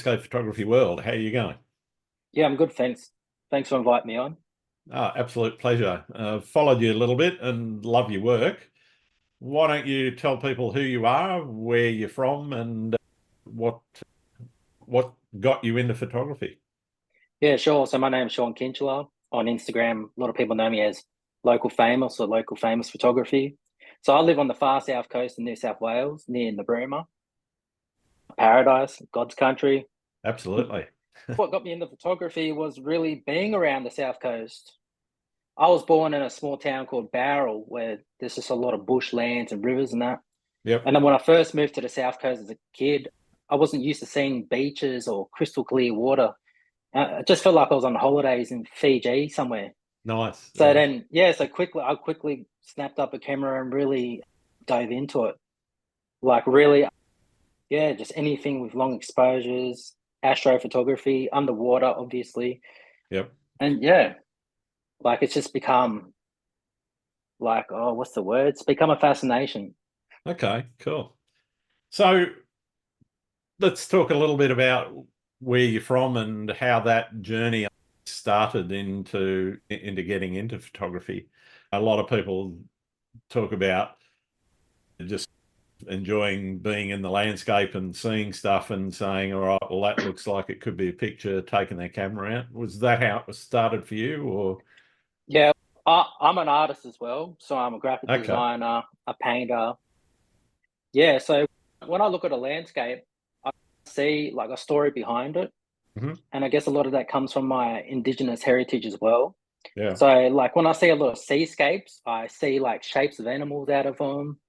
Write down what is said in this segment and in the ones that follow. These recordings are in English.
landscape photography world. How are you going? Yeah, I'm good, thanks. Thanks for inviting me on. Absolute pleasure. Followed you a little bit and love your work. Why don't you tell people who you are, where you're from, and what what got you into photography? Yeah, sure. So my name's Sean Kinchela. On Instagram, a lot of people know me as Local Famous or Local Famous Photography. So I live on the far south coast of New South Wales, near Nabooma, paradise, God's country. Absolutely. What got me into photography was really being around the south coast. I was born in a small town called Bowral, where there's just a lot of bushlands and rivers and that. Yep. And then when I first moved to the south coast as a kid, I wasn't used to seeing beaches or crystal clear water. I just felt like I was on holidays in Fiji somewhere. Nice. So then, yeah, so I quickly snapped up a camera and really dove into it. Like really, yeah, just anything with long exposures, astrophotography, underwater, obviously. Yep. And yeah, like it's just become like, oh, what's the word? It's become a fascination. Okay, cool. So let's talk a little bit about where you're from and how that journey started into getting into photography. A lot of people talk about just enjoying being in the landscape and seeing stuff and saying, all right, well, that looks like it could be a picture, taking their camera out. Was that how it was started for you, or? Yeah, I'm an artist as well. So I'm a graphic Okay. designer, a painter. Yeah, so when I look at a landscape, I see like a story behind it. Hmm. And I guess a lot of that comes from my Indigenous heritage as well. Yeah. So, like when I see a lot of seascapes, I see like shapes of animals out of them.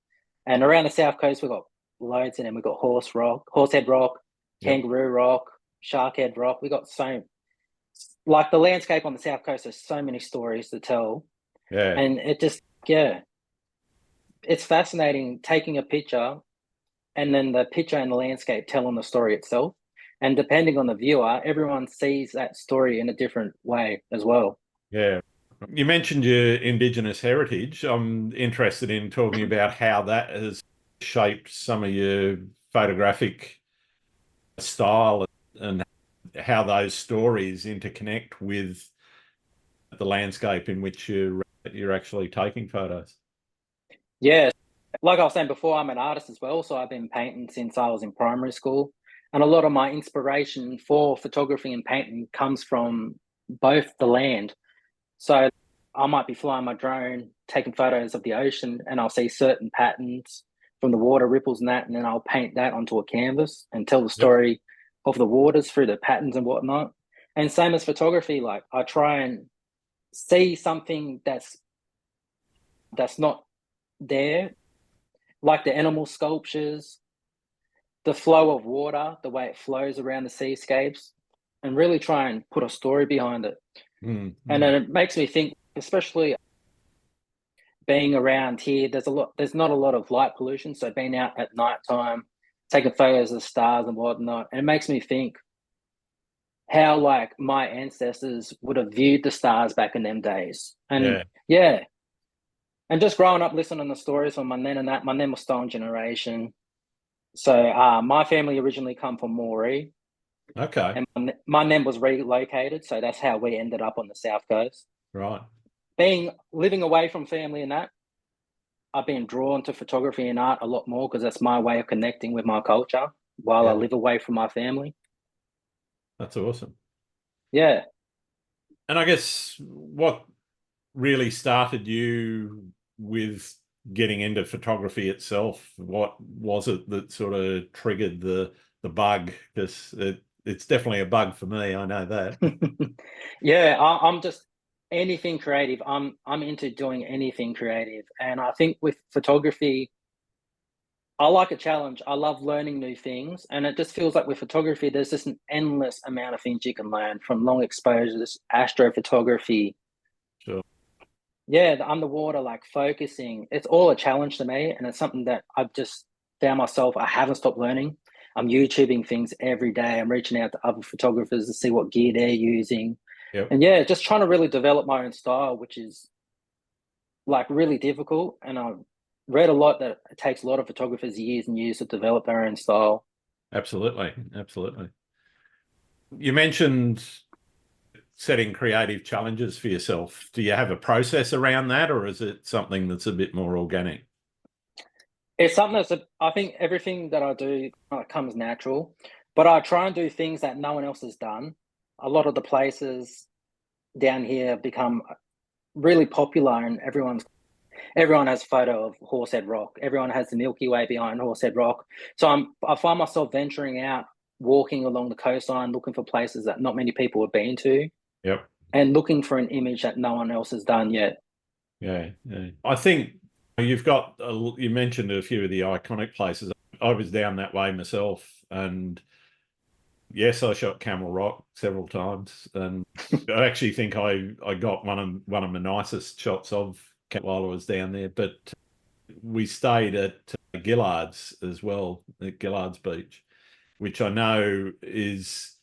And around the south coast, we've got loads of them. We've got horsehead rock, Yep. kangaroo rock, sharkhead rock. We got so like the landscape on the south coast. There's so many stories to tell, Yeah. and it just yeah, it's fascinating taking a picture and then the picture and the landscape telling the story itself. And depending on the viewer, everyone sees that story in a different way as well. Yeah. You mentioned your Indigenous heritage. I'm interested in talking about how that has shaped some of your photographic style and how those stories interconnect with the landscape in which you're actually taking photos. Yeah, like I was saying before, I'm an artist as well. So I've been painting since I was in primary school. And a lot of my inspiration for photography and painting comes from both the land. So I might be flying my drone, taking photos of the ocean, and I'll see certain patterns from the water ripples and that, and then I'll paint that onto a canvas and tell the Yep. story of the waters through the patterns and whatnot. And same as photography, like I try and see something that's not there, like the animal sculptures, the flow of water, the way it flows around the seascapes, and really try and put a story behind it. And Mm-hmm. then it makes me think, especially being around here, there's not a lot of light pollution. So being out at nighttime, taking photos of the stars and whatnot, and it makes me think how like my ancestors would have viewed the stars back in them days. And Yeah. yeah, and just growing up listening to stories from my nan and that, my nan was Stone generation. So my family originally come from Moree, Okay. and my nan was relocated. So that's how we ended up on the south coast. Right. Being living away from family and that, I've been drawn to photography and art a lot more because that's my way of connecting with my culture while I Yeah. live away from my family. That's awesome. Yeah. And I guess what really started you with getting into photography itself? What was it that sort of triggered the bug? Because it's definitely a bug for me. I know that. Yeah, I'm just anything creative. I'm into doing anything creative. And I think with photography, I like a challenge. I love learning new things. And it just feels like with photography, there's just an endless amount of things you can learn from long exposures, astrophotography. Sure. Yeah, the underwater, like focusing, it's all a challenge to me. And it's something that I've just found myself, I haven't stopped learning. I'm YouTubing things every day. I'm reaching out to other photographers to see what gear they're using. Yep. And yeah, just trying to really develop my own style, which is like really difficult. And I've read a lot that it takes a lot of photographers years and years to develop their own style. Absolutely. Absolutely. You mentioned setting creative challenges for yourself. Do you have a process around that, or is it something that's a bit more organic? It's something I think everything that I do comes natural, but I try and do things that no one else has done. A lot of the places down here have become really popular, and everyone has a photo of Horsehead Rock. Everyone has the Milky Way behind Horsehead Rock. So I find myself venturing out, walking along the coastline, looking for places that not many people have been to, Yep. and looking for an image that no one else has done yet. Yeah. Yeah. I think you mentioned a few of the iconic places. I was down that way myself, and yes, I shot Camel Rock several times, and I actually think I got one of the nicest shots of while I was down there. But we stayed at Gillard's as well, at Gillard's Beach, which I know it's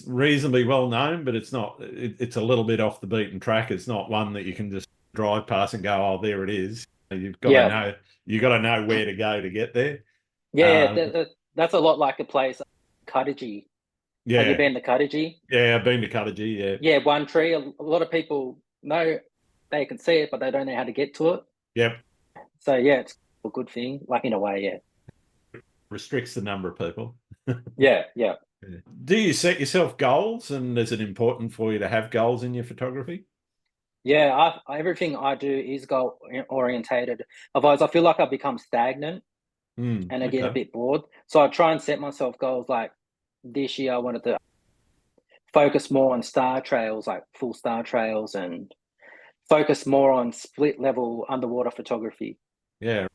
reasonably well known, but it's not. It's a little bit off the beaten track. It's not one that you can just drive past and go, "Oh, there it is." You've got to Yeah, know. You got to know where to go to get there. yeah, Um, that's a lot like a place, Cuttagee. Have you yeah, been to Cuttagee? yeah. I've been to Cuttagee. Yeah, Yeah, one tree. A lot of people know they can see it, but they don't know how to get to it. yep. So yeah, it's a good thing, like in a way. Yeah, Restricts the number of people. yeah, yeah. Yeah. Do you set yourself goals, and is it important for you to have goals in your photography? Yeah, everything I do is goal orientated. Otherwise, I feel like I become stagnant and I get a Okay. bit bored. So I try and set myself goals. Like this year, I wanted to focus more on star trails, like full star trails, and focus more on split level underwater photography. Yeah.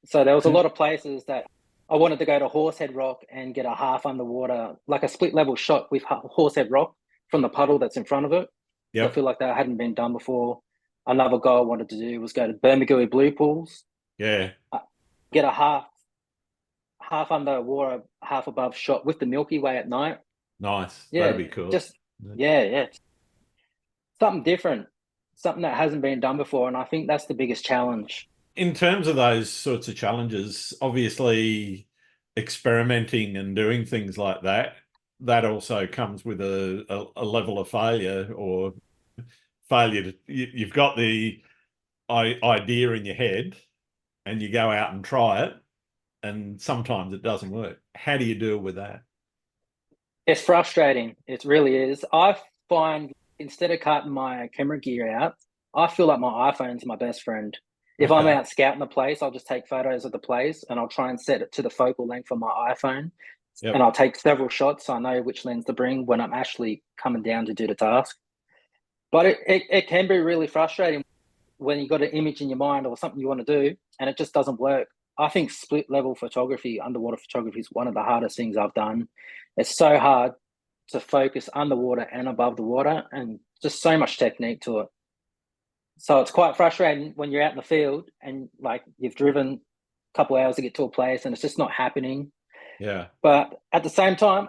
So there was a lot of places that I wanted to go to Horsehead Rock and get a half underwater, like a split level shot with Horsehead Rock from the puddle that's in front of it. So I Yep. feel like that hadn't been done before. Another goal I wanted to do was go to Bermagui Blue Pools, Yeah. uh, get a half underwater, half above shot with the Milky Way at night. Nice. That'd Yeah, be cool. just yeah, something different, something that hasn't been done before, and I think that's the biggest challenge. In terms of those sorts of challenges, obviously experimenting and doing things like that, that also comes with a level of failure or failure to, you've got the idea in your head and you go out and try it, and sometimes it doesn't work. How do you deal with that? It's frustrating. It really is. I find instead of cutting my camera gear out, I feel like my iPhone's my best friend. If I'm Okay. out scouting the place, I'll just take photos of the place and I'll try and set it to the focal length of my iPhone. And Yep. I'll take several shots so I know which lens to bring when I'm actually coming down to do the task. But it can be really frustrating when you've got an image in your mind or something you want to do and it just doesn't work. I think split level photography, underwater photography, is one of the hardest things I've done. It's so hard to focus underwater and above the water, and just so much technique to it. So it's quite frustrating when you're out in the field and like you've driven a couple of hours to get to a place and it's just not happening. Yeah. But at the same time,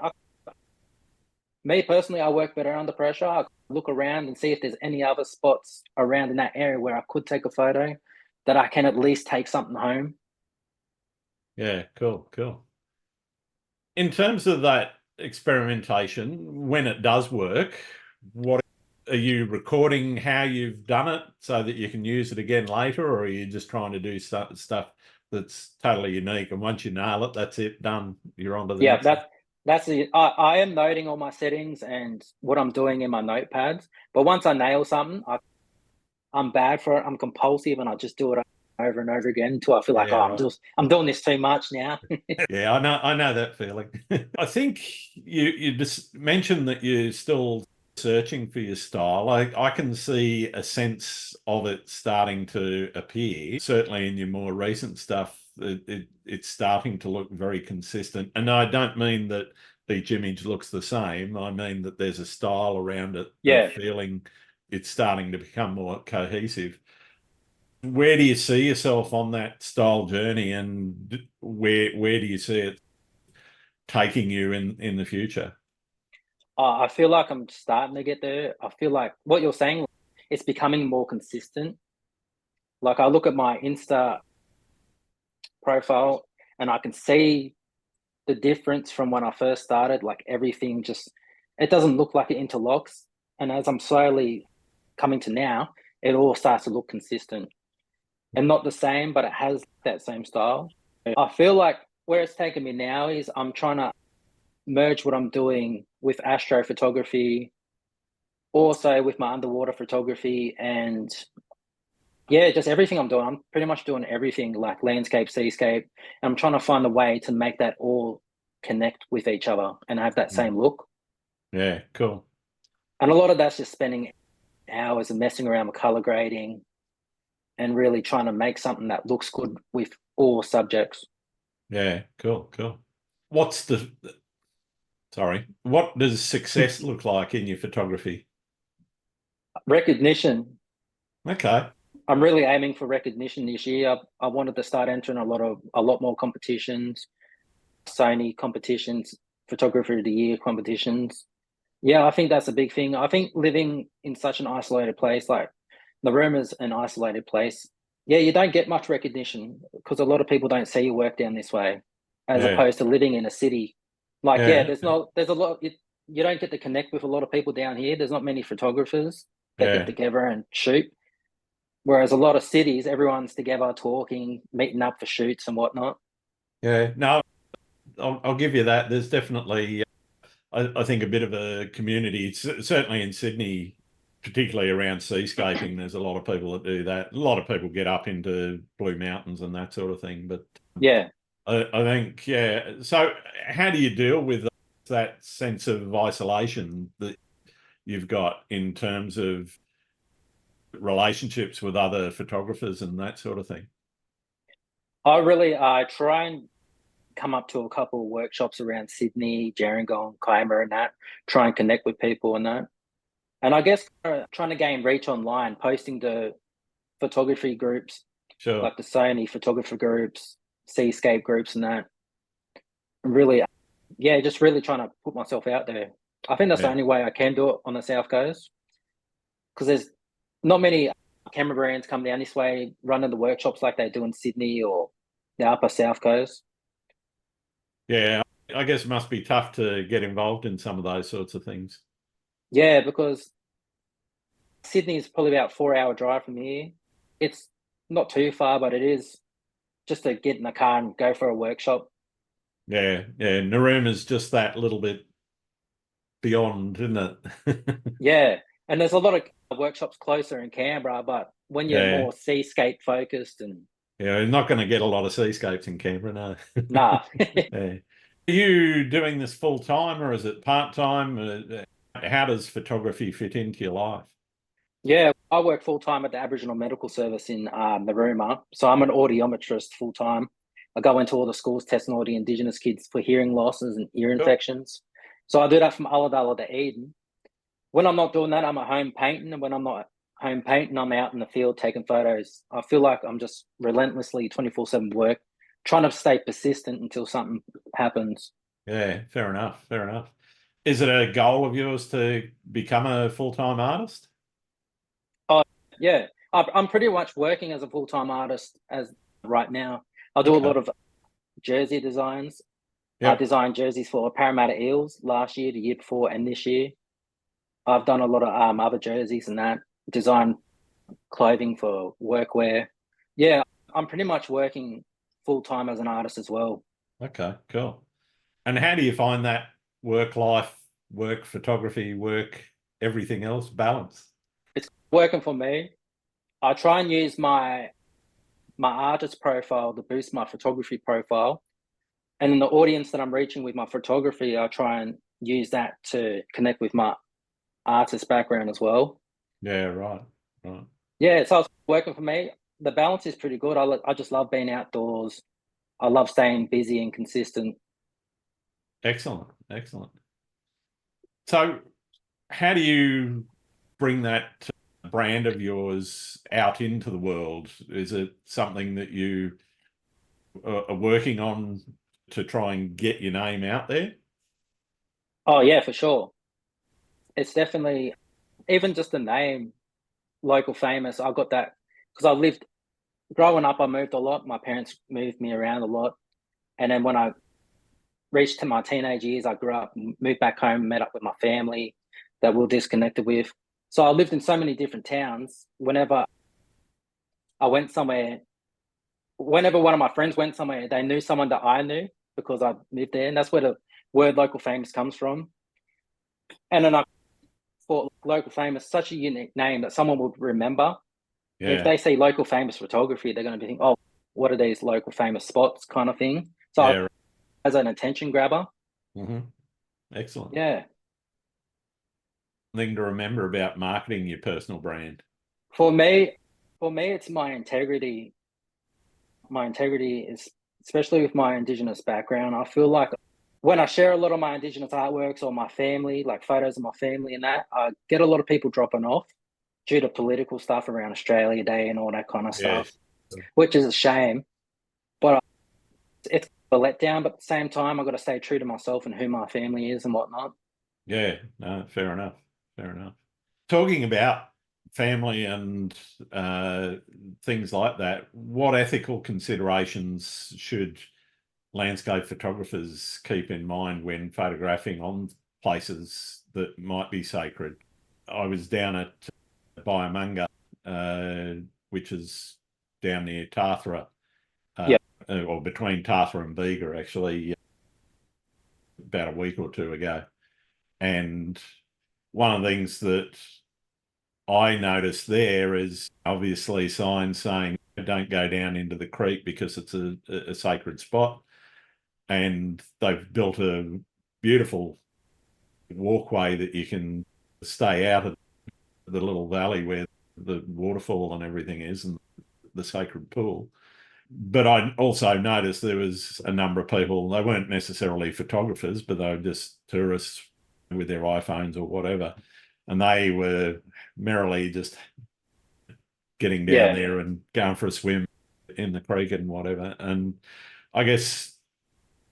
me personally, I work better under pressure. I look around and see if there's any other spots around in that area where I could take a photo that I can at least take something home. Yeah. Cool. Cool. In terms of that experimentation, when it does work, what are you recording how you've done it so that you can use it again later, or are you just trying to do stuff that's totally unique? And once you nail it, that's it, done. You're on to the Yeah, next thing. that's the I am noting all my settings and what I'm doing in my notepads. But once I nail something, I'm bad for it. I'm compulsive and I just do it over and over again until I feel like, Yeah, oh, right. I'm doing this too much now. Yeah, I know that feeling. I think you just mentioned that you're still searching for your style. I can see a sense of it starting to appear. Certainly in your more recent stuff, it's starting to look very consistent. And I don't mean that each image looks the same. I mean that there's a style around it of Yeah, feeling it's starting to become more cohesive. Where do you see yourself on that style journey, and where do you see it taking you in the future? I feel like I'm starting to get there. I feel like what you're saying, it's becoming more consistent. Like I look at my Insta profile and I can see the difference from when I first started, like everything just, it doesn't look like it interlocks. And as I'm slowly coming to now, it all starts to look consistent and not the same, but it has that same style. I feel like where it's taken me now is I'm trying to merge what I'm doing with astrophotography, also with my underwater photography, and yeah, just everything I'm doing. I'm pretty much doing everything like landscape, seascape. And I'm trying to find a way to make that all connect with each other and have that Mm. same look. Yeah, cool. And a lot of that's just spending hours and messing around with color grading and really trying to make something that looks good with all subjects. Yeah, cool, cool. What's the, sorry, what does success look like in your photography? Recognition. Okay. I'm really aiming for recognition this year. I wanted to start entering a lot more competitions, Sony competitions, photographer of the year competitions. Yeah, I think that's a big thing. I think living in such an isolated place, like Naruma's an isolated place, yeah, you don't get much recognition because a lot of people don't see your work down this way, as Yeah, opposed to living in a city. Like, yeah, yeah, there's a lot, you don't get to connect with a lot of people down here. There's not many photographers that get yeah, together and shoot. Whereas a lot of cities, everyone's together talking, meeting up for shoots and whatnot. yeah. No, I'll give you that. There's definitely, I think, a bit of a community. Certainly in Sydney, particularly around seascaping, there's a lot of people that do that. A lot of people get up into Blue Mountains and that sort of thing. But Yeah. I think, yeah. So how do you deal with that sense of isolation that you've got in terms of relationships with other photographers and that sort of thing? I try and come up to a couple of workshops around Sydney, Gerringong, Kiama, and that, try and connect with people and that. And I guess trying to gain reach online, posting to photography groups, Sure. like the Sony photographer groups, Seascape groups, and that. And really, yeah, just really trying to put myself out there. I think that's the Yeah. only way I can do it on the South Coast because there's not many camera brands come down this way running the workshops like they do in Sydney or the upper South Coast. Yeah. I guess it must be tough to get involved in some of those sorts of things. Yeah, because Sydney is probably about 4 hour drive from here. It's not too far, but it is just to get in the car and go for a workshop. Yeah. Yeah. Naruma's just that little bit beyond, isn't it? Yeah, and there's a lot of workshops closer in Canberra, but when you're Yeah. more seascape focused and Yeah. You're not going to get a lot of seascapes in Canberra, no. nah. Yeah. Are you doing this full time or is it part time? How does photography fit into your life? Yeah, I work full time at the Aboriginal Medical Service in Narooma, so I'm an audiometrist full time. I go into all the schools testing all the Indigenous kids for hearing losses and ear Cool. infections. So I do that from Ulladulla to Eden. When I'm not doing that, I'm at home painting, and when I'm not home painting, I'm out in the field taking photos. I feel like I'm just relentlessly 24/7 work, trying to stay persistent until something happens. Yeah, fair enough. Fair enough. Is it a goal of yours to become a full-time artist? Oh, yeah. I'm pretty much working as a full time artist as right now. I do a Okay. lot of jersey designs. I Yep. designed jerseys for Parramatta Eels last year, the year before, and this year. I've done a lot of other jerseys and that, designed clothing for workwear. Yeah, I'm pretty much working full time as an artist as well. Okay, cool. And how do you find that work life, work photography, work everything else balance? It's working for me. I try and use my artist profile to boost my photography profile. And in the audience that I'm reaching with my photography, I try and use that to connect with my artist background as well. Yeah, right. Right. Yeah, so it's working for me. The balance is pretty good. I just love being outdoors. I love staying busy and consistent. Excellent. Excellent. So how do you bring that brand of yours out into the world? Is it something that you are working on to try and get your name out there? Oh yeah, for sure. It's definitely even just the name, local famous. I got that because I lived growing up. I moved a lot. My parents moved me around a lot, and then when I reached to my teenage years, I grew up, moved back home, met up with my family that we were disconnected with. So I lived in so many different towns. Whenever I went somewhere, whenever one of my friends went somewhere, they knew someone that I knew because I lived there. And that's where the word local famous comes from. And then I thought local famous, such a unique name that someone would remember. If Yeah. they see local famous photography, they're going to be thinking, oh, what are these local famous spots kind of thing. So Yeah. as an attention grabber, Excellent. yeah. Thing to remember about marketing your personal brand. For me, it's my integrity. My integrity is, especially with my Indigenous background, I feel like when I share a lot of my Indigenous artworks or my family, like photos of my family and that, I get a lot of people dropping off due to political stuff around Australia Day and all that kind of Yeah. stuff, which is a shame. But it's a letdown. But at the same time, I've got to stay true to myself and who my family is and whatnot. Yeah. No, fair enough. Fair enough. Talking about family and things like that, what ethical considerations should landscape photographers keep in mind when photographing on places that might be sacred? I was down at Byamunga, which is down near Tathra, Yeah, or between Tathra and Bega, actually, about a week or two ago. And one of the things that I noticed there is obviously signs saying don't go down into the creek because it's a sacred spot. And they've built a beautiful walkway that you can stay out of the little valley where the waterfall and everything is, and the sacred pool. But I also noticed there was a number of people, they weren't necessarily photographers, but they were just tourists with their iPhones or whatever. And they were merrily just getting down yeah. there and going for a swim in the creek and whatever. And I guess,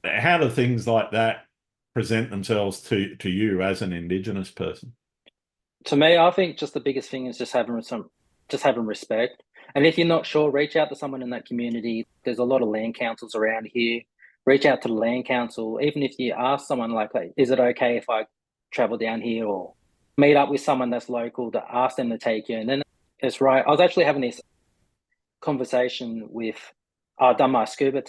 how do things like that present themselves to you as an Indigenous person? To me, I think just the biggest thing is just having respect. And if you're not sure, reach out to someone in that community. There's a lot of land councils around here. Reach out to the land council. Even if you ask someone like, is it okay if I travel down here, or meet up with someone that's local to ask them to take you? And then it's right. I was actually having this conversation with, I've done my scuba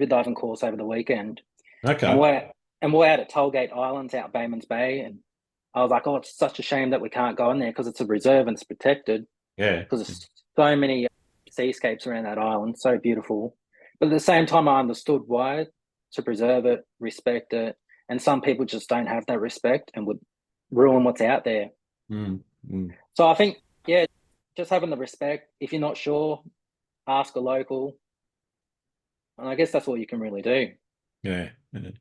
diving course over the weekend, and Okay. we're out at Tollgate Islands out Bayman's Bay, and I was like, oh, it's such a shame that we can't go in there because it's a reserve and it's protected, Yeah. because there's so many seascapes around that island, so beautiful. But at the same time, I understood why, to preserve it, respect it, and some people just don't have that respect and would ruin what's out there. Mm, mm. So I think, yeah, just having the respect. If you're not sure, ask a local, and I guess that's all you can really do. Yeah. Yeah.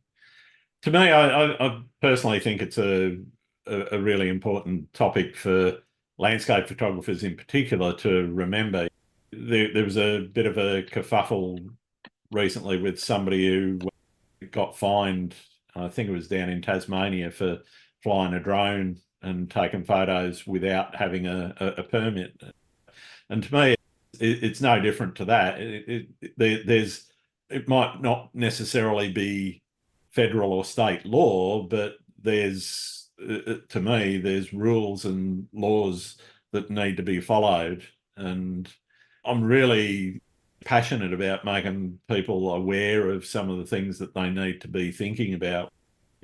To me, I personally think it's a really important topic for landscape photographers in particular to remember. There was a bit of a kerfuffle recently with somebody who got fined, I think it was down in Tasmania, for flying a drone and taking photos without having a permit. And to me, it's no different to that. It might not necessarily be federal or state law, but there's, to me, there's rules and laws that need to be followed. And I'm really passionate about making people aware of some of the things that they need to be thinking about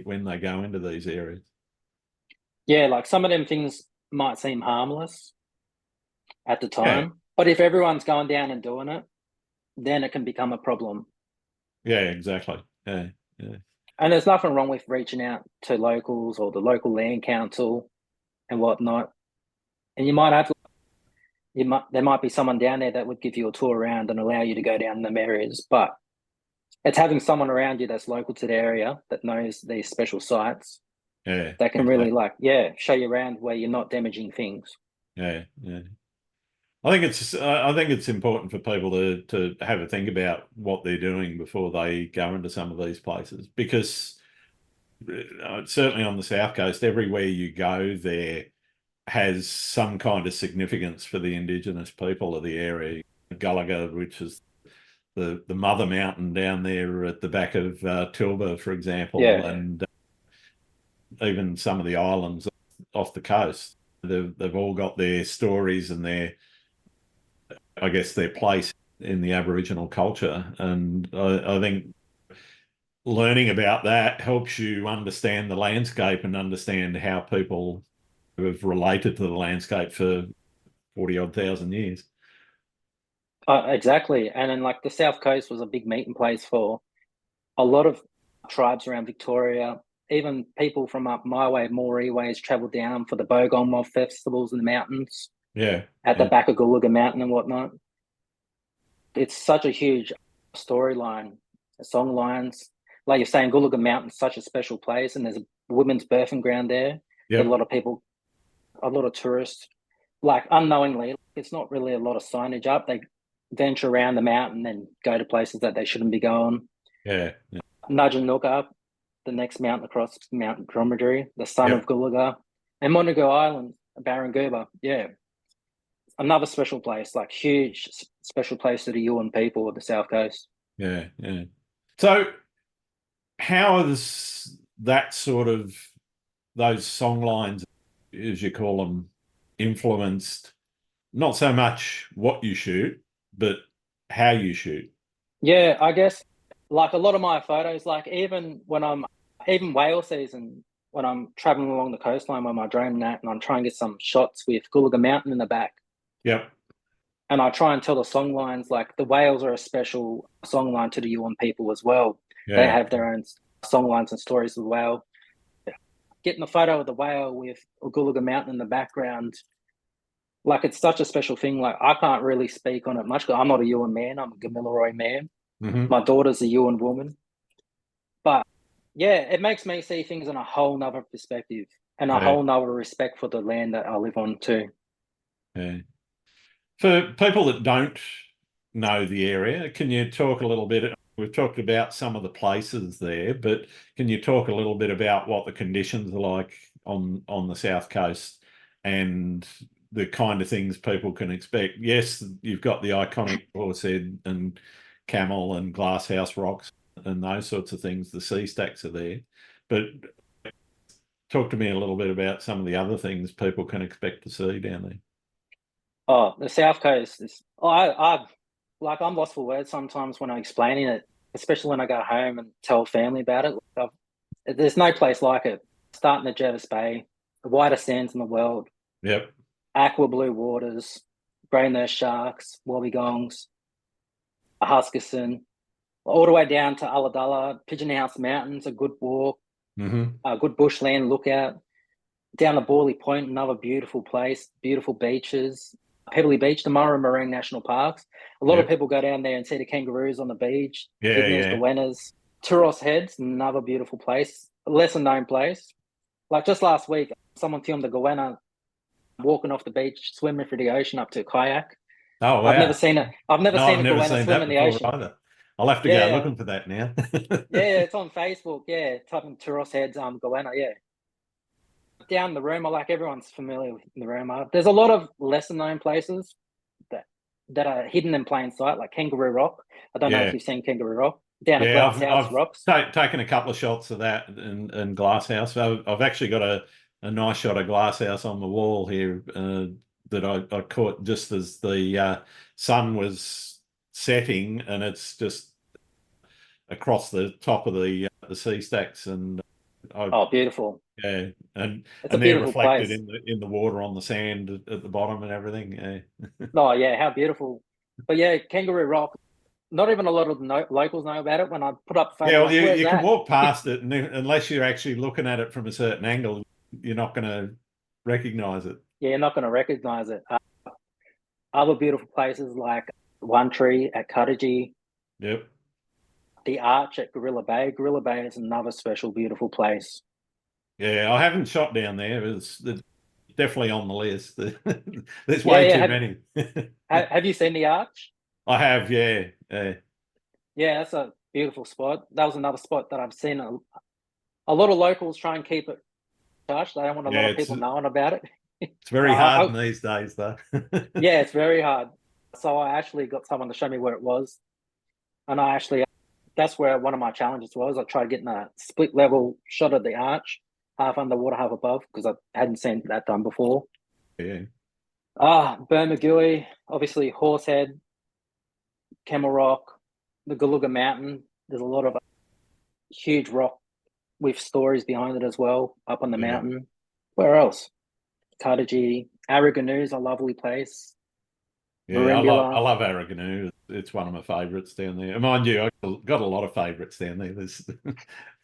when they go into these areas. Yeah, like some of them things might seem harmless at the Yeah, time, but if everyone's going down and doing it, then it can become a problem. yeah, exactly. Yeah, yeah, And there's nothing wrong with reaching out to locals or the local land council and whatnot. And there might be someone down there that would give you a tour around and allow you to go down them areas. But it's having someone around you that's local to the area that knows these special sites yeah, that can really, like, yeah, show you around where you're not damaging things. yeah, yeah. I think it's important for people to have a think about what they're doing before they go into some of these places, because certainly on the South Coast, everywhere you go there has some kind of significance for the Indigenous people of the area. Gulliga, which is the mother mountain down there at the back of Tilba, for example, Yeah. and even some of the islands off the coast. They've all got their stories and their, I guess, their place in the Aboriginal culture. And I think learning about that helps you understand the landscape and understand how people have related to the landscape for 40 odd thousand years. Exactly. And then like the South Coast was a big meeting place for a lot of tribes around Victoria. Even people from up my way, Moree ways, travel down for the Bogong Moth festivals in the mountains Yeah. at the Yeah. back of Guluga Mountain and whatnot. It's such a huge storyline, song lines. Like you're saying, Guluga Mountain's such a special place, and there's a women's birthing ground there that a Yep. lot of people, a lot of tourists, like unknowingly, it's not really a lot of signage up. They venture around the mountain and go to places that they shouldn't be going. Yeah. Yeah. Nujanuka, the next mountain across Mount Dromedary, the son of Yep. Guluga, and Monago Island, Barangouba. Yeah, another special place, like huge special place to the Yuin people of the South Coast. Yeah. Yeah. So how is that sort of those song lines, as you call them, influenced not so much what you shoot, but how you shoot? Yeah, I guess like a lot of my photos, like even whale season, when I'm traveling along the coastline with my drone and that, and I'm trying to get some shots with Guluga Mountain in the back. Yep. And I try and tell the song lines, like the whales are a special song line to the Yuin people as well. They Yeah. have their own song lines and stories as well. Getting a photo of the whale with Guluga Mountain in the background, like it's such a special thing. Like I can't really speak on it much because I'm not a Yuin man. I'm a Gamilaroi man. Hmm. My daughter's a Yuin woman. But yeah, it makes me see things in a whole nother perspective and a Yeah. whole nother respect for the land that I live on too. Yeah. For people that don't know the area, can you talk a little bit? We've talked about some of the places there, but can you talk a little bit about what the conditions are like on the South Coast and the kind of things people can expect? Yes, you've got the iconic horsehead and camel and glasshouse rocks and those sorts of things. The sea stacks are there, but talk to me a little bit about some of the other things people can expect to see down there. Oh, the South Coast is. I'm lost for words sometimes when I'm explaining it, especially when I go home and tell family about it. There's no place like it. Starting at Jervis Bay, the whitest sands in the world, Yep. aqua blue waters, grey nurse sharks, wobbegongs, Huskisson, all the way down to Ulladulla, Pigeon House Mountains, a good walk, Hmm. a good bushland lookout. Down to Borley Point, another beautiful place, beautiful beaches. Pebbly Beach, the Murray Marine National Parks. A lot of Yep. people go down there and see the kangaroos on the beach, Yeah, echidnas, yeah. goannas. Turos Heads, another beautiful place, a lesser known place. Like just last week, someone filmed the goanna walking off the beach, swimming through the ocean up to a kayak. Oh, I've never wow. seen a I've never No, seen I've a never goanna seen swim that in the before ocean. either. I'll have to go Yeah, looking for that now. yeah, it's on Facebook. Yeah, type in Turos Heads goanna. Yeah, down the Roma, like everyone's familiar with the Roma. There's a lot of lesser known places that that are hidden in plain sight, like Kangaroo Rock. I don't know if Yeah, you've seen Kangaroo Rock down at yeah. Glass I've House I've Rocks. taken a couple of shots of that in Glasshouse. I've actually got a nice shot of Glasshouse on the wall here that I caught just as the sun was setting, and it's just across the top of the sea stacks, and I Oh, beautiful! yeah, It's a and they're beautiful reflected place. in the water on the sand at the bottom and everything. Yeah. Oh yeah, how beautiful! But yeah, Kangaroo Rock. Not even a lot of locals know about it. When I put up a photo, Yeah, well, like, "Where's you can that?" walk past it, and unless you're actually looking at it from a certain angle, you're not going to recognize it. Yeah, you're not going to recognize it. Other beautiful places like One Tree at Cuttagee, Yep. the Arch at Gorilla Bay. Gorilla Bay is another special, beautiful place. Yeah, I haven't shot down there. It's definitely on the list. There's Yeah, way yeah. too many. Have you seen the Arch? I have, yeah, yeah, Yeah, that's a beautiful spot. That was another spot that I've seen a lot of locals try and keep it touched. They don't want a lot yeah. of people knowing about it. It's very hard in these days, though. Yeah, it's very hard. So I actually got someone to show me where it was. And that's where one of my challenges was. I tried getting a split level shot of the arch, half underwater, half above, because I hadn't seen that done before. Yeah. Bermagui, obviously Horsehead, Camel Rock, the Galuga Mountain. There's a lot of huge rock with stories behind it as well, up on the Yeah. mountain. Where else? Cartagee, Arrogano's a lovely place. Yeah, I Marimbula. love Arrogano. It's one of my favourites down there. And mind you, I've got a lot of favourites down there. There's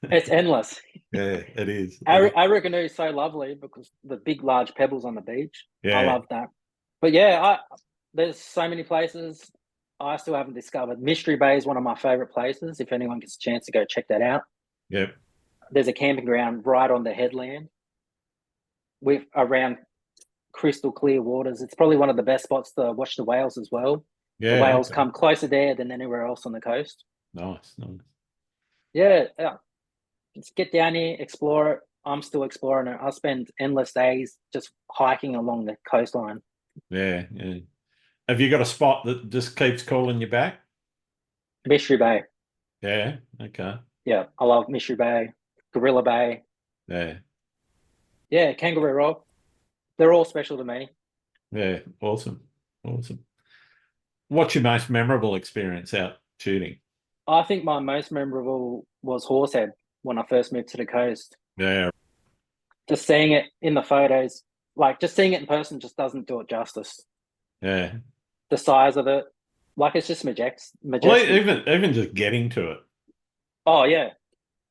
It's endless. yeah, it is. It is. Arrogano is so lovely because the big, large pebbles on the beach. I Yeah, love that. But yeah, there's so many places I still haven't discovered. Mystery Bay is one of my favorite places. If anyone gets a chance to go check that out, yep, there's a camping ground right on the headland with around crystal clear waters. It's probably one of the best spots to watch the whales as well. The yeah, whales okay. come closer there than anywhere else on the coast. Nice, nice. Yeah, yeah. Just get down here, explore it. I'm still exploring it. I spend endless days just hiking along the coastline. Yeah, yeah. Have you got a spot that just keeps calling you back? Mystery Bay. Yeah, okay. Yeah, I love Mystery Bay, Gorilla Bay. Yeah, Yeah, Kangaroo Rock. They're all special to me. yeah, awesome, awesome. What's your most memorable experience out shooting? I think my most memorable was Horsehead when I first moved to the coast. Yeah, Just seeing it in the photos, like just seeing it in person just doesn't do it justice. yeah. The size of it, like it's just Well, majestic. even just getting to it, Oh yeah.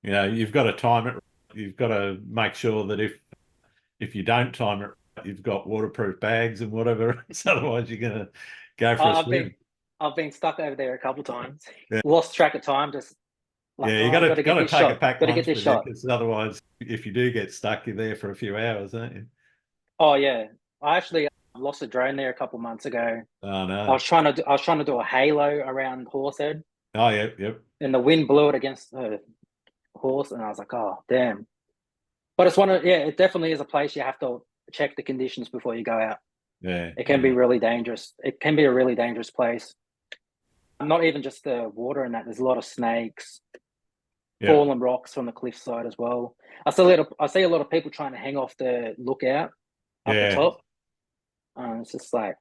you've got to time it. You've got to make sure that if you don't time it, you've got waterproof bags and whatever. Otherwise, you're gonna go for a I've been swim. I've been stuck over there a couple times. Yeah, Lost track of time, just like, yeah. You oh, I've got to got get to this take a shot. packed Got to get lunch this with you shot. because otherwise, if you do get stuck, you're there for a few hours, aren't you? Oh yeah. I actually lost a drone there a couple months ago. Oh no. I was trying to do a halo around Horsehead, Oh yep, yep. and the wind blew it against the horse, and I was like, oh damn. But it's one of yeah, it definitely is a place you have to check the conditions before you go out. Yeah, It can be yeah, really dangerous. It can be a really dangerous place. Not even just the water and that. There's a lot of snakes, yep, fallen rocks from the cliffside as well. I see a lot of people trying to hang off the lookout up the yeah, top. It's just like,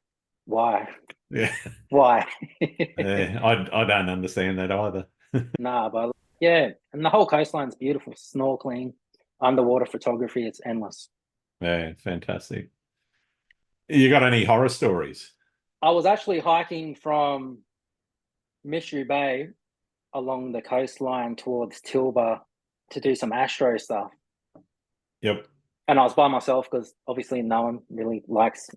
why? yeah. Why? Yeah. I don't understand that either. Nah, but yeah, and the whole coastline's beautiful. Snorkeling, underwater photography, it's endless. Yeah, fantastic. You got any horror stories? I was actually hiking from Mystery Bay along the coastline towards Tilba to do some astro stuff. Yep. And I was by myself because obviously no one really likes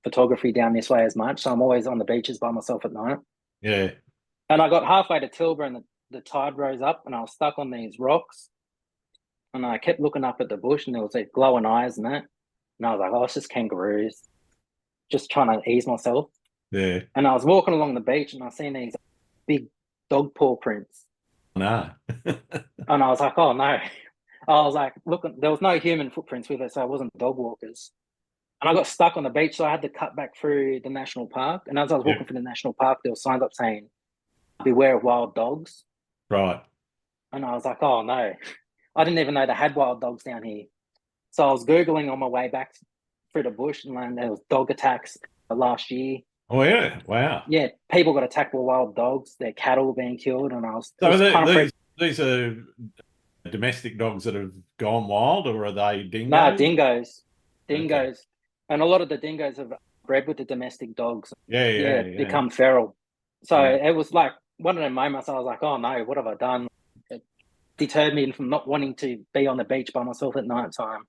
photography down this way as much. So I'm always on the beaches by myself at night. Yeah. And I got halfway to Tilba and the tide rose up and I was stuck on these rocks. And I kept looking up at the bush and there was like glowing eyes and that. And I was like, oh, it's just kangaroos. Just trying to ease myself. Yeah. And I was walking along the beach and I seen these big dog paw prints. No. And I was like, oh no. I was like, look, there was no human footprints with it, so it wasn't dog walkers. And I got stuck on the beach, so I had to cut back through the national park. And as I was Yep. walking through the national park, there were signs up saying, beware of wild dogs. Right. And I was like, oh no. I didn't even know they had wild dogs down here. So I was Googling on my way back through the bush and there was dog attacks last year. Oh yeah. Wow. Yeah, people got attacked by wild dogs, their cattle being killed, and it So was kind of these are domestic dogs that have gone wild, or are they nah, dingoes? dingoes, Okay. dingoes, and a lot of the dingoes have bred with the domestic dogs. Yeah, yeah, Yeah, yeah. become feral. So Yeah. it was like one of the moments I was like, oh no, what have I done? It deterred me from not wanting to be on the beach by myself at night time.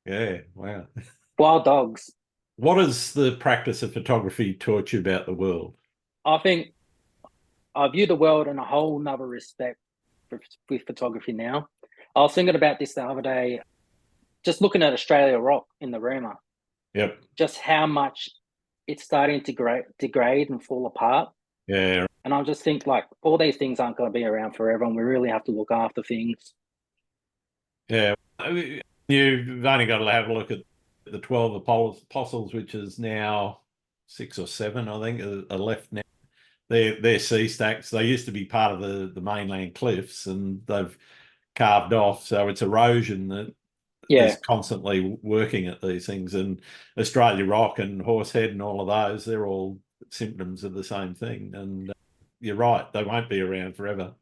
Yeah. Wow. Wild dogs. What has the practice of photography taught you about the world? I think I view the world in a whole nother respect with photography now. I was thinking about this the other day, just looking at Australia Rock in the rumor, Yep. just how much it's starting to degrade and fall apart. Yeah. And I just think like all these things aren't going to be around forever, and we really have to look after things. Yeah. You've only got to have a look at the 12 apostles, which is now 6 or 7, I think, are left now. they're sea stacks. They used to be part of the mainland cliffs, and they've carved off. So it's erosion that Yeah, is constantly working at these things. And Australia Rock and Horsehead and all of those, they're all symptoms of the same thing. And you're right, they won't be around forever.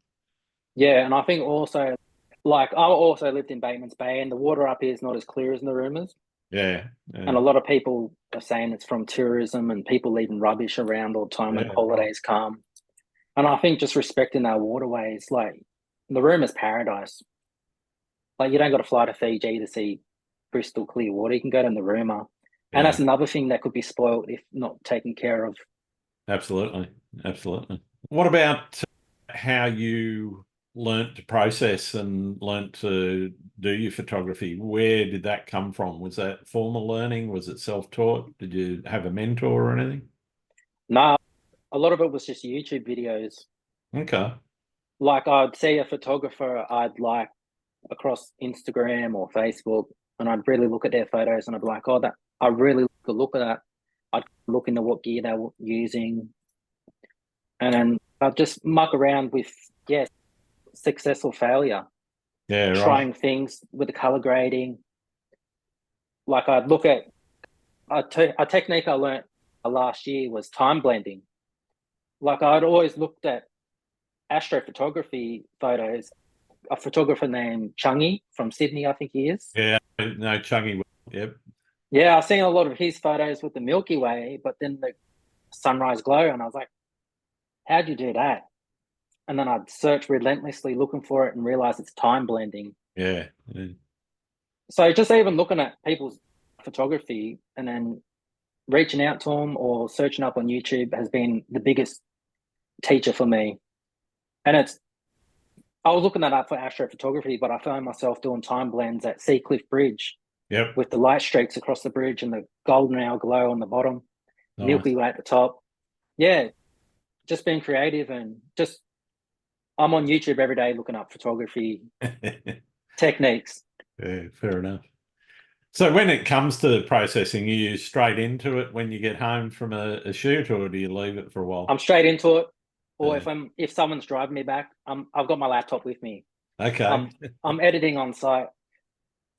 yeah, and I think also, like, I also lived in Bateman's Bay, and the water up here is not as clear as the Rumours. Yeah, And yeah, a lot of people are saying it's from tourism and people leaving rubbish around all the time when yeah, right. holidays come. And I think just respecting our waterways, like the Rumours paradise. Like you don't got to fly to Fiji to see crystal clear water. You can go to Narooma. And Yeah, that's another thing that could be spoiled if not taken care of. absolutely, absolutely. What about how you learnt to process and learnt to do your photography? Where did that come from? Was that formal learning? Was it self-taught? Did you have a mentor or anything? No, a lot of it was just YouTube videos. Okay. Like I'd see a photographer I'd like across Instagram or Facebook, and I'd really look at their photos and I'd be like, oh, that I really like the look of that. I'd look into what gear they were using, and then I'd just muck around with, yeah, success or failure, Yeah, right. trying things with the color grading. Like I'd look at a technique I learned last year was time blending. Like I'd always looked at astrophotography photos. A photographer named Chungy from Sydney, I think he is. Yeah, no, Chungy. Yep. Yeah, I've seen a lot of his photos with the Milky Way, but then the sunrise glow, and I was like, how'd you do that? And then I'd search relentlessly looking for it and realize it's time blending. Yeah, yeah. So just even looking at people's photography and then reaching out to them or searching up on YouTube has been the biggest teacher for me. And I was looking that up for astrophotography, but I found myself doing time blends at Seacliff Bridge Yep. with the light streaks across the bridge and the golden hour glow on the bottom, Nice. Milky Way at the top. Yeah, just being creative and just I'm on YouTube every day looking up photography techniques. Yeah, fair enough. So when it comes to processing, are you straight into it when you get home from a shoot, or do you leave it for a while? I'm straight into it. Or Yeah. if someone's driving me back, I've got my laptop with me. Okay. I'm editing on site.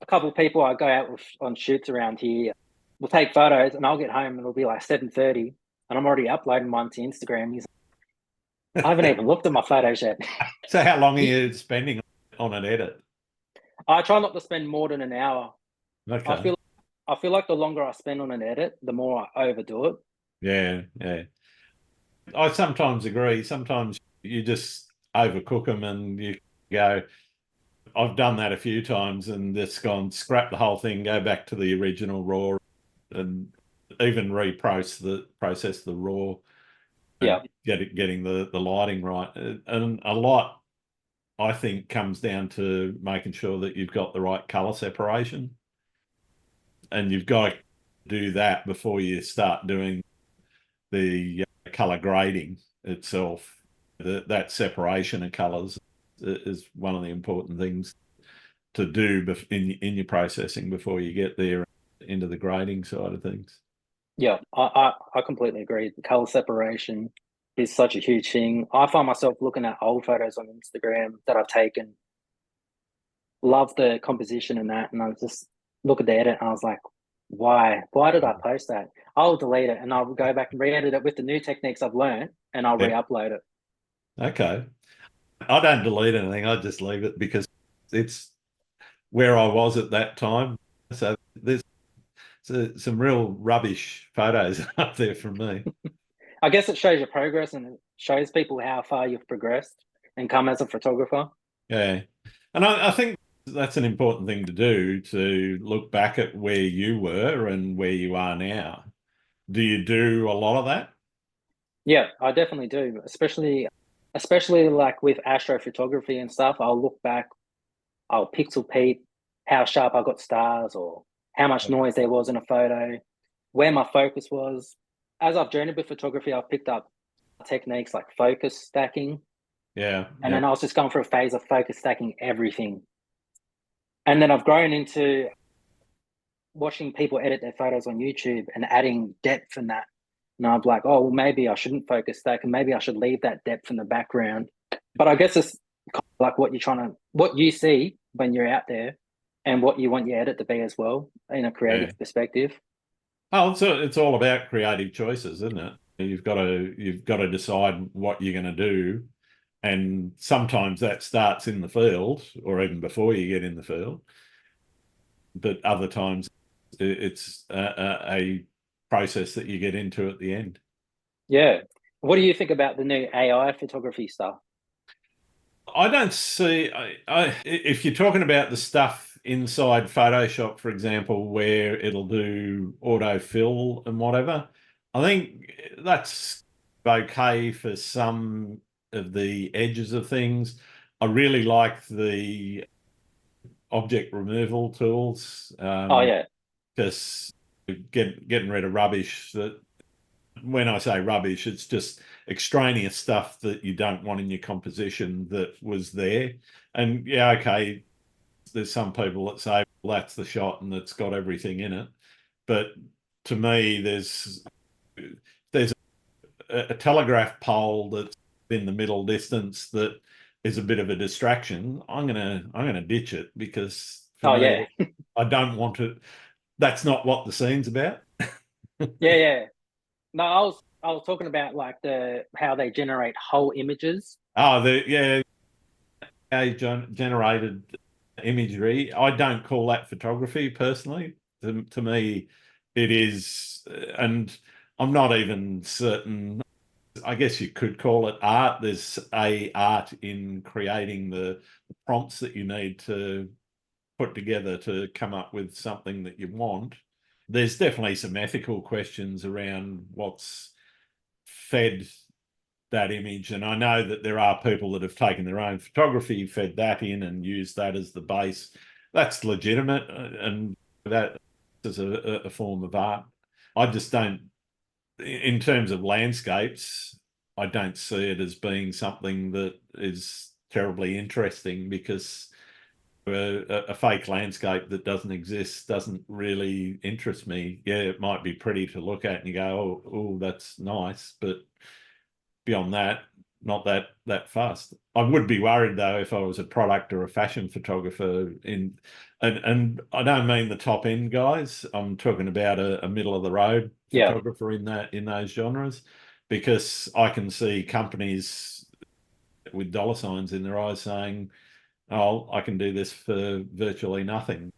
A couple of people I go out with on shoots around here will take photos, and I'll get home and it'll be like 7:30, and I'm already uploading one to Instagram. I haven't even looked at my photos yet. So how long are you spending on an edit? I try not to spend more than an hour. I Okay. feel I feel like the longer I spend on an edit, the more I overdo it. Yeah, yeah. I sometimes agree. Sometimes you just overcook them and you go, I've done that a few times and just gone scrap the whole thing, go back to the original raw and even process the raw and Yeah, getting the lighting right. And a lot, I think, comes down to making sure that you've got the right color separation. And you've got to do that before you start doing the color grading itself. That separation of colors is one of the important things to do in your processing before you get there into the grading side of things. yeah, I completely agree. The color separation is such a huge thing. I find myself looking at old photos on Instagram that I've taken, love the composition and that, and I just look at the edit and I was like, why? Why did I post that? I'll delete it and I'll go back and re-edit it with the new techniques I've learned and I'll Yep. re-upload it. Okay. I don't delete anything. I just leave it because it's where I was at that time. So there's some real rubbish photos up there from me. I guess it shows your progress and it shows people how far you've progressed and come as a photographer. Yeah. And I think that's an important thing to do, to look back at where you were and where you are now. Do you do a lot of that? Yeah, I definitely do. Especially like with astrophotography and stuff. I'll look back, I'll pixel peep how sharp I got stars or how much noise there was in a photo, where my focus was. As I've journeyed with photography, I've picked up techniques like focus stacking. Yeah, And yeah, then I was just going through a phase of focus stacking everything. And then I've grown into watching people edit their photos on YouTube and adding depth in that. And I'm like, oh, well, maybe I shouldn't focus that, and maybe I should leave that depth in the background. But I guess it's like what you see when you're out there, and what you want your edit to be as well in a Yeah. creative perspective. Oh, it's all about creative choices, isn't it? You've got to decide what you're going to do, and sometimes that starts in the field or even before you get in the field. But other times it's a process that you get into at the end. Yeah. What do you think about the new AI photography stuff? I don't see, if you're talking about the stuff inside Photoshop, for example, where it'll do autofill and whatever, I think that's okay for some of the edges of things. I really like the object removal tools, Oh yeah. because getting rid of rubbish that, when I say rubbish, it's just extraneous stuff that you don't want in your composition that was there. And yeah, okay, there's some people that say, well, that's the shot and it's got everything in it. But to me, there's a telegraph pole that's in the middle distance that is a bit of a distraction. I'm gonna ditch it, because for Oh me, yeah. I don't want to. That's not what the scene's about. Yeah, yeah. No, I was talking about like the how they generate whole images. Oh, yeah, generated imagery. I don't call that photography personally. To me, it is, and I'm not even certain. I guess you could call it art. There's a art in creating the prompts that you need to put together to come up with something that you want. There's definitely some ethical questions around what's fed that image. And I know that there are people that have taken their own photography, fed that in, and used that as the base. That's legitimate, and that is a form of art. I just don't, in terms of landscapes, I don't see it as being something that is terribly interesting, because a fake landscape that doesn't exist doesn't really interest me. Yeah, it might be pretty to look at and you go, oh, that's nice, but beyond that, not that fast. I would be worried though if I was a product or a fashion photographer and I don't mean the top end guys. I'm talking about a middle of the road Yeah. photographer in those genres, because I can see companies with dollar signs in their eyes saying, "Oh, I can do this for virtually nothing,"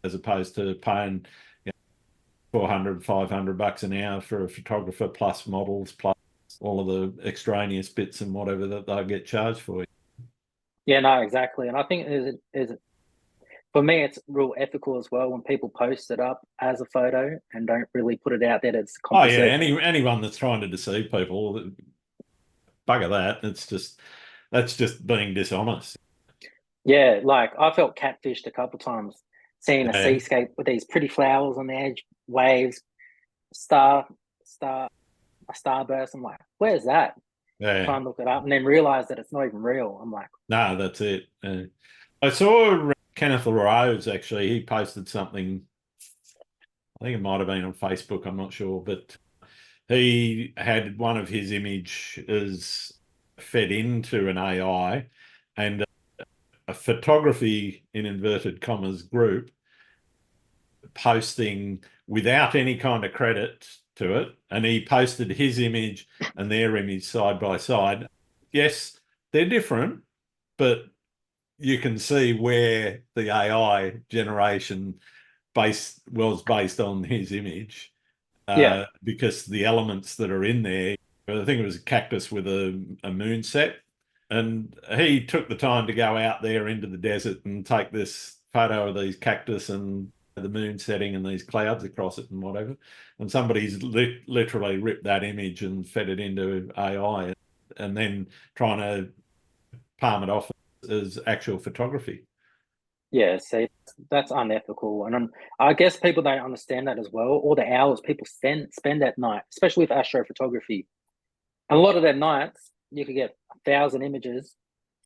as opposed to paying 400, $500 an hour for a photographer, plus models, plus all of the extraneous bits and whatever that they'll get charged for. Yeah, no, exactly. And I think is for me it's real ethical as well when people post it up as a photo and don't really put it out that it's Oh yeah, composite. anyone that's trying to deceive people, bugger that. That's just being dishonest. Yeah, like I felt catfished a couple times seeing a Yeah, seascape with these pretty flowers on the edge, waves, star, star, a starburst. I'm like, where's that? yeah. Try and look it up and then realize that it's not even real. I'm like, No, that's it. I saw Kenneth Rose, actually. He posted something. I think it might have been on Facebook. I'm not sure, but he had one of his images fed into an AI, and a photography in inverted commas group posting without any kind of credit to it. And he posted his image and their image side by side. Yes, they're different, but you can see where the AI generation was based on his image, yeah, because the elements that are in there, I think it was a cactus with a moon set. And he took the time to go out there into the desert and take this photo of these cactus and the moon setting and these clouds across it and whatever. And somebody's literally ripped that image and fed it into AI, and then trying to palm it off as actual photography. yeah. See, that's unethical, and I guess people don't understand that as well. All the hours people spend at night, especially with astrophotography, and a lot of their nights you could get 1,000 images,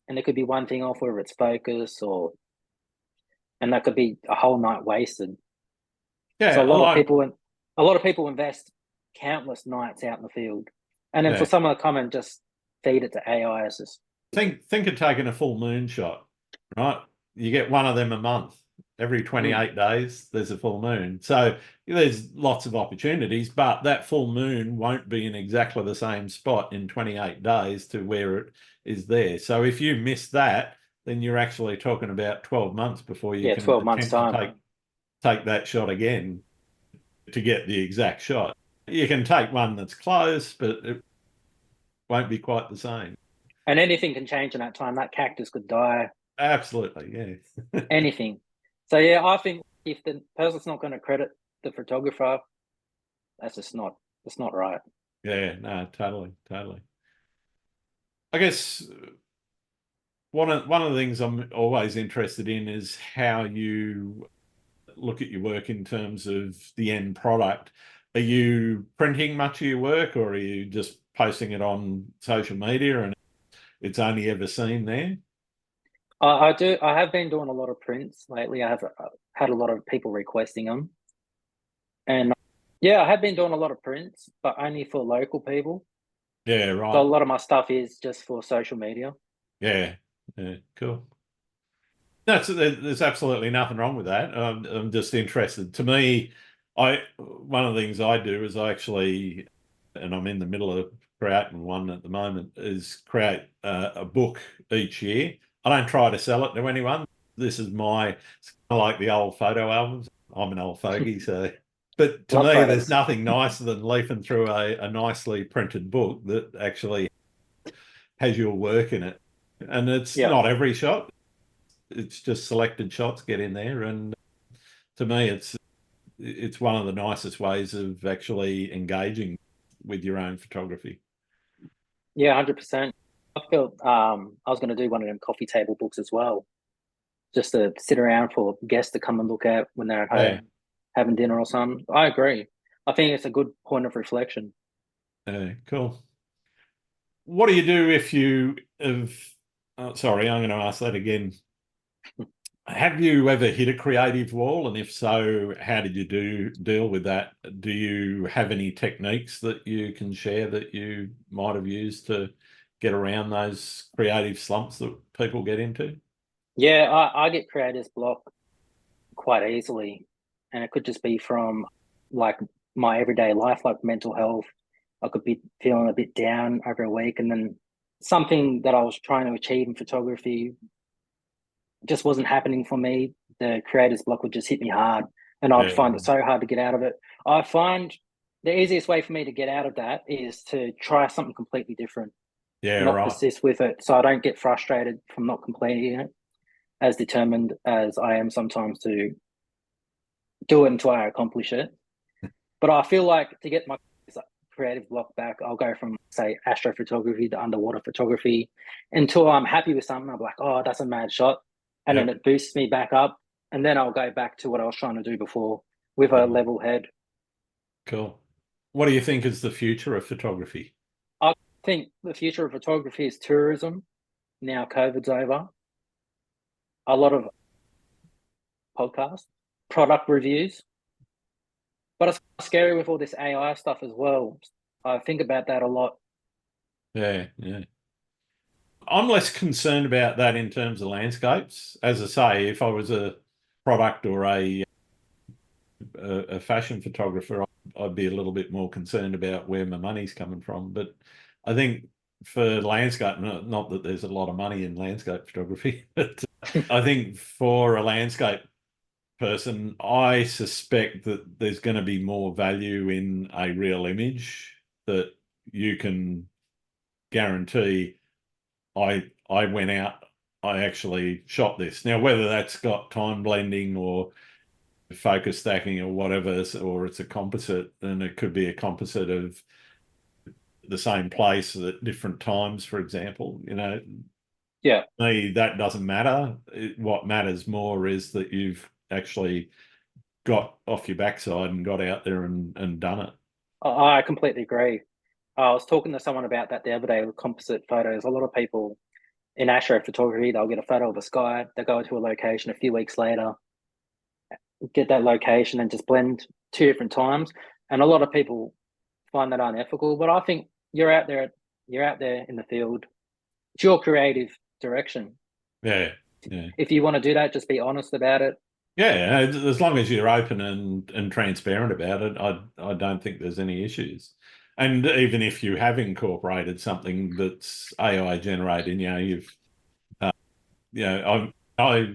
and there could be one thing off, whether it's focus or, and that could be a whole night wasted. So Yeah, I like. a lot of people invest. countless nights out in the field. And then for Yeah. someone to come and just feed it to AI, it's just Think of taking a full moon shot, right? You get one of them a month. Every 28 days, there's a full moon. So there's lots of opportunities, but that full moon won't be in exactly the same spot in 28 days to where it is there. So if you miss that, then you're actually talking about 12 months before you can 12 months attempt to time. take that shot again to get the exact shot. You can take one that's close, but it won't be quite the same. And anything can change in that time. That cactus could die, Absolutely, yeah. anything. So yeah, I think if the person's not going to credit the photographer, that's just not, it's not right. Yeah, no, totally. I guess one of the things I'm always interested in is how you look at your work in terms of the end product. Are you printing much of your work, or are you just posting it on social media and it's only ever seen there? I do. I have been doing a lot of prints lately. I have had a lot of people requesting them, and yeah, I have been doing a lot of prints, but only for local people. Yeah, So a right. lot of my stuff is just for social media. Yeah, yeah, cool. There's absolutely nothing wrong with that. I'm just interested. To me, one of the things I do is I actually, and I'm in the middle of creating one at the moment, is create a book each year. I don't try to sell it to anyone. This is it's kind of like the old photo albums. I'm an old fogey, so. But to Love me, there's photos. nothing nicer than leafing through a nicely printed book that actually has your work in it. And it's Yeah, not every shot, it's just selected shots get in there, and to me it's one of the nicest ways of actually engaging with your own photography. yeah, 100%. I felt I was going to do one of them coffee table books as well, just to sit around for guests to come and look at when they're at Yeah, home having dinner or something. I agree. I think it's a good point of reflection. yeah, cool. What do you do if you have sorry, I'm going to ask that again. Have you ever hit a creative wall, and if so, how did you deal with that? Do you have any techniques that you can share that you might have used to get around those creative slumps that people get into? Yeah, I get creator's block quite easily, and it could just be from like my everyday life, like mental health. I could be feeling a bit down over a week, and then something that I was trying to achieve in photography just wasn't happening for me. The creator's block would just hit me hard, and I'd Yeah, find it so hard to get out of it. I find the easiest way for me to get out of that is to try something completely different, yeah, not right. persist with it, so I don't get frustrated from not completing it as determined as I am sometimes to do it until I accomplish it. But I feel like to get my creative block back, I'll go from say astrophotography to underwater photography until I'm happy with something. I'm like, oh, that's a mad shot, and then Yep. it boosts me back up, and then I'll go back to what I was trying to do before with Yeah, a level head. cool. What do you think is the future of photography? I think the future of photography is tourism. Now COVID's over, a lot of podcasts, product reviews, but it's scary with all this AI stuff as well. I think about that a lot. Yeah, yeah. I'm less concerned about that in terms of landscapes. As I say, if I was a product or a fashion photographer, I'd be a little bit more concerned about where my money's coming from. But I think for landscape, not that there's a lot of money in landscape photography, but I think for a landscape person, I suspect that there's going to be more value in a real image that you can guarantee I went out, I actually shot this. Now, whether that's got time blending or focus stacking or whatever, or it's a composite, then it could be a composite of the same place at different times, for example. Yeah, Me, that doesn't matter. What matters more is that you've actually got off your backside and got out there and done it. I completely agree. I was talking to someone about that the other day with composite photos. A lot of people in astrophotography, they'll get a photo of the sky, they'll go to a location a few weeks later, get that location and just blend two different times. And a lot of people find that unethical. But I think you're out there in the field. It's your creative direction. Yeah, yeah. If you want to do that, just be honest about it. Yeah, as long as you're open and transparent about it, I don't think there's any issues. And even if you have incorporated something that's AI generated, I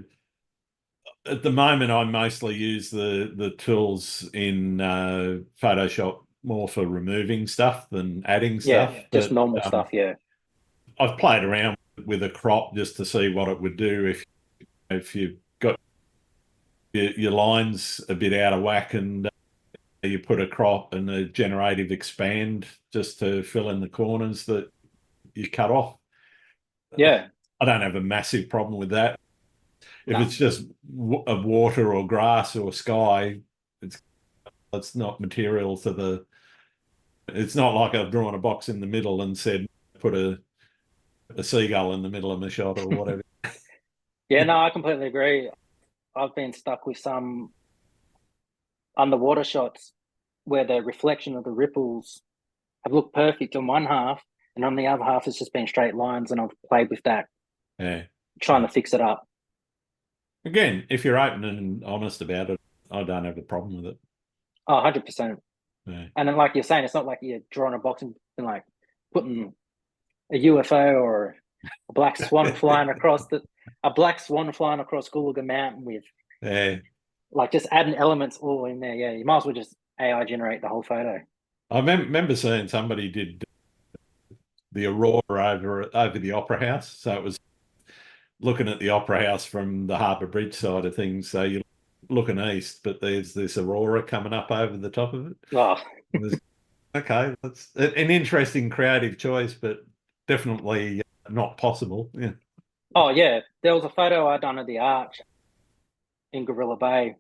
at the moment I mostly use the tools in Photoshop more for removing stuff than adding Yeah, stuff. just But normal stuff. Yeah, I've played around with a crop just to see what it would do if you've got your lines a bit out of whack and you put a crop and a generative expand just to fill in the corners that you cut off. yeah. I don't have a massive problem with that. If No, it's just a water or grass or sky, it's not material to the. It's not like I've drawn a box in the middle and said put a seagull in the middle of my shot or whatever. yeah, no, I completely agree. I've been stuck with some underwater shots where the reflection of the ripples have looked perfect on one half, and on the other half it's just been straight lines, and I've played with that, Yeah. trying to fix it up. Again, if you're open and honest about it, I don't have a problem with it. Oh, 100%. Yeah. And then, like you're saying, it's not like you're drawing a box and like putting a UFO or a black swan flying across Guluga Mountain with Yeah. like just adding elements all in there. Yeah, you might as well just AI generate the whole photo. I remember seeing somebody did the aurora over the Opera House. So it was looking at the Opera House from the Harbour Bridge side of things. So you're looking east, but there's this aurora coming up over the top of it. Oh, Okay, that's an interesting creative choice, but definitely not possible. Yeah. oh yeah. There was a photo I done of the arch in Gorilla Bay,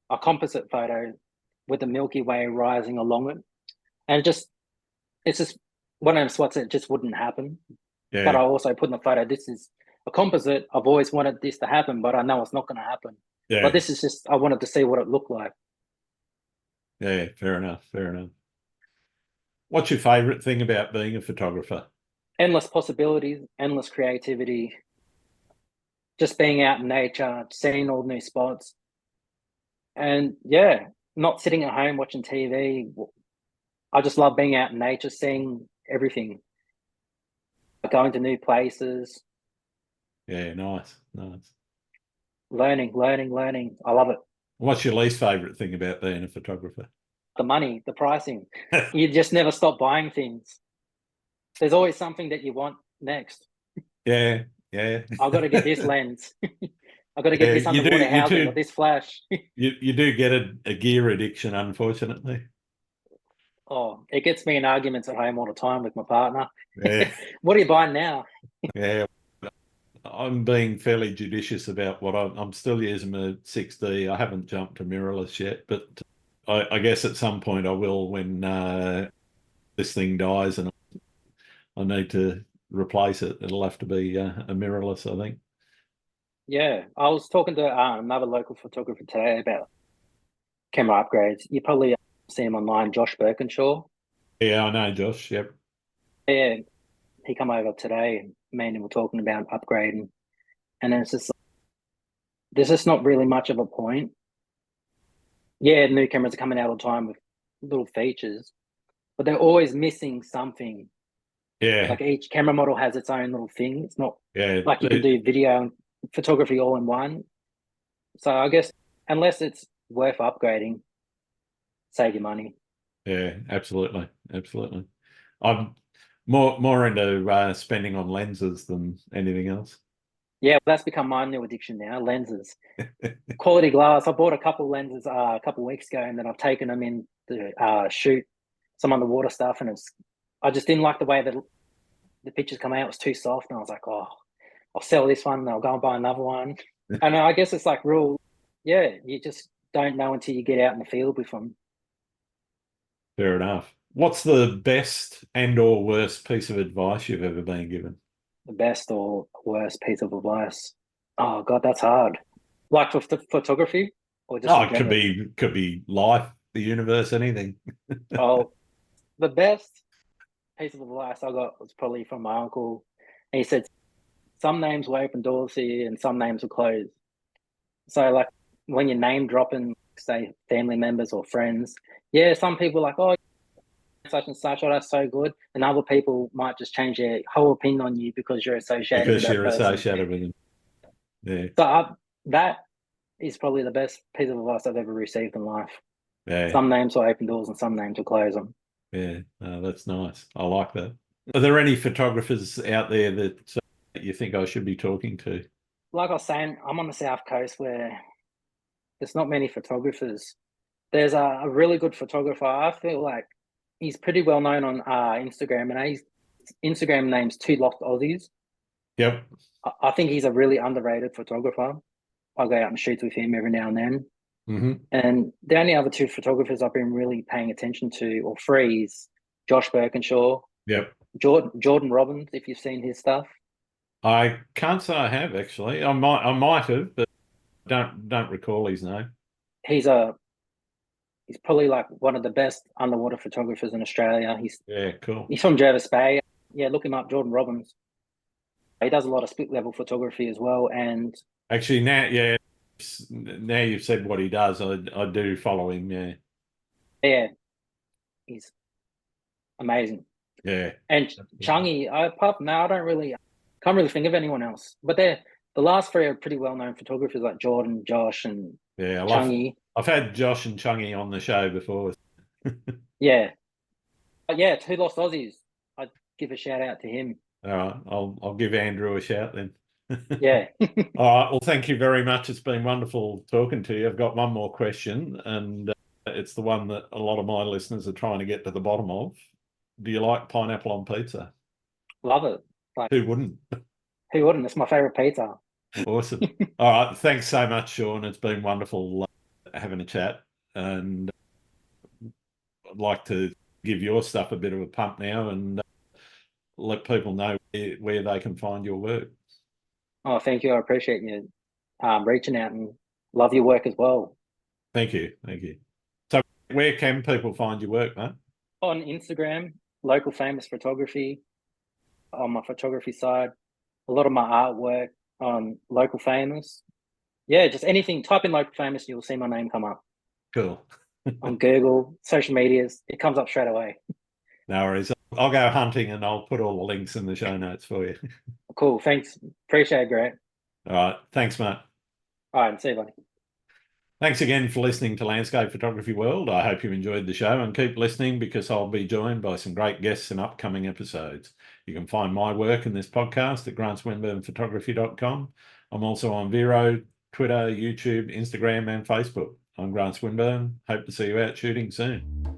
a composite photo with the Milky Way rising along it, and it's just one of them spots that just wouldn't happen. But Yeah. I also put in the photo, this is a composite. I've always wanted this to happen, but I know it's not going to happen. But Yeah. this is just, I wanted to see what it looked like. Yeah. Fair enough. Fair enough. What's your favorite thing about being a photographer? Endless possibilities, endless creativity, just being out in nature, seeing all new spots. And yeah, not sitting at home watching TV. I just love being out in nature, seeing everything, going to new places, Yeah. Nice. Nice. learning. I love it. What's your least favorite thing about being a photographer? The money, the pricing. You just never stop buying things. There's always something that you want next. Yeah. Yeah. I've got to get this lens. I've got to get Yeah. this You do. underwater You housing or do. this flash. You do get a gear addiction, unfortunately. Oh, it gets me in arguments at home all the time with my partner. Yeah. What are you buying now? Yeah. I'm being fairly judicious about what I'm still using a 6D. I haven't jumped to mirrorless yet, but I guess at some point I will when this thing dies and I need to replace it. It'll have to be a mirrorless, I think. Yeah, I was talking to another local photographer today about camera upgrades. You probably see him online, Josh Birkinshaw. Yeah, I know, Josh. Yep. Yeah, he come over today and me and him were talking about upgrading. And then it's just, there's just not really much of a point. Yeah, new cameras are coming out all the time with little features, but they're always missing something. Yeah, Like each camera model has its own little thing. It's not yeah, like you can do video and photography all in one. So I guess unless it's worth upgrading, save your money. yeah, absolutely, absolutely. I'm more into spending on lenses than anything else. Yeah, that's become my new addiction now. Lenses, quality glass. I bought a couple lenses a couple of weeks ago, and then I've taken them in to shoot some underwater stuff, and I just didn't like the way that the pictures come out. It was too soft, and I was like, oh, I'll sell this one, and I'll go and buy another one. And I guess it's like real. Yeah, you just don't know until you get out in the field with them. Fair enough. What's the best and or worst piece of advice you've ever been given? The best or worst piece of advice? Oh God, that's hard. Like for photography or just Oh, in it general? could be life, the universe, anything. Oh, the best piece of advice I got was probably from my uncle. He said, some names will open doors to you and some names will close. So like when you're name dropping, say family members or friends, yeah, some people are like, oh, such and such, oh, that's so good. And other people might just change their whole opinion on you because you're associated with Because that you're person. associated with them. Yeah. So that is probably the best piece of advice I've ever received in life. Yeah. Some names will open doors and some names will close them. Yeah. That's nice. I like that. Are there any photographers out there that you think I should be talking to? Like I was saying, I'm on the South Coast where there's not many photographers. There's a really good photographer. I feel like he's pretty well known on Instagram, and his Instagram name's Two Lost Aussies. Yep. I think he's a really underrated photographer. I go out and shoot with him every now and then. Mm-hmm. And the only other two photographers I've been really paying attention to, or three, is Josh Birkinshaw, Yep. Jordan Robbins, if you've seen his stuff. I can't say I have actually. I might have, but don't recall his name. He's probably like one of the best underwater photographers in Australia. Yeah, cool. He's from Jervis Bay. Yeah, look him up, Jordan Robbins. He does a lot of split level photography as well. And actually, now you've said what he does, I do follow him. Yeah. Yeah, he's amazing. Yeah. And Changi, apart from that, can't really think of anyone else. But the last three are pretty well known photographers like Jordan, Josh, and Yeah. Changi. I've had Josh and Chungy on the show before. Yeah. But yeah, Two Lost Aussies. I'd give a shout out to him. All right. I'll give Andrew a shout then. Yeah. All right. Well, thank you very much. It's been wonderful talking to you. I've got one more question, and it's the one that a lot of my listeners are trying to get to the bottom of. Do you like pineapple on pizza? Love it. Like, who wouldn't? Who wouldn't? It's my favorite pizza. Awesome. All right. Thanks so much, Sean. It's been wonderful having a chat, and I'd like to give your stuff a bit of a pump now and let people know where they can find your work. Oh, thank you. I appreciate you reaching out, and love your work as well. Thank you. Thank you. So where can people find your work, mate? On Instagram, Local Famous Photography. On my photography side, a lot of my artwork on Local Famous. Yeah, just anything. Type in Local Famous, you'll see my name come up. Cool. On Google, social medias, it comes up straight away. No worries. I'll go hunting and I'll put all the links in the show notes for you. Cool. Thanks. Appreciate it, Grant. All right. Thanks, mate. All right. See you, buddy. Thanks again for listening to Landscape Photography World. I hope you enjoyed the show, and keep listening because I'll be joined by some great guests in upcoming episodes. You can find my work in this podcast at grantswinburnphotography.com. I'm also on Vero, Twitter, YouTube, Instagram, and Facebook. I'm Grant Swinburne. Hope to see you out shooting soon.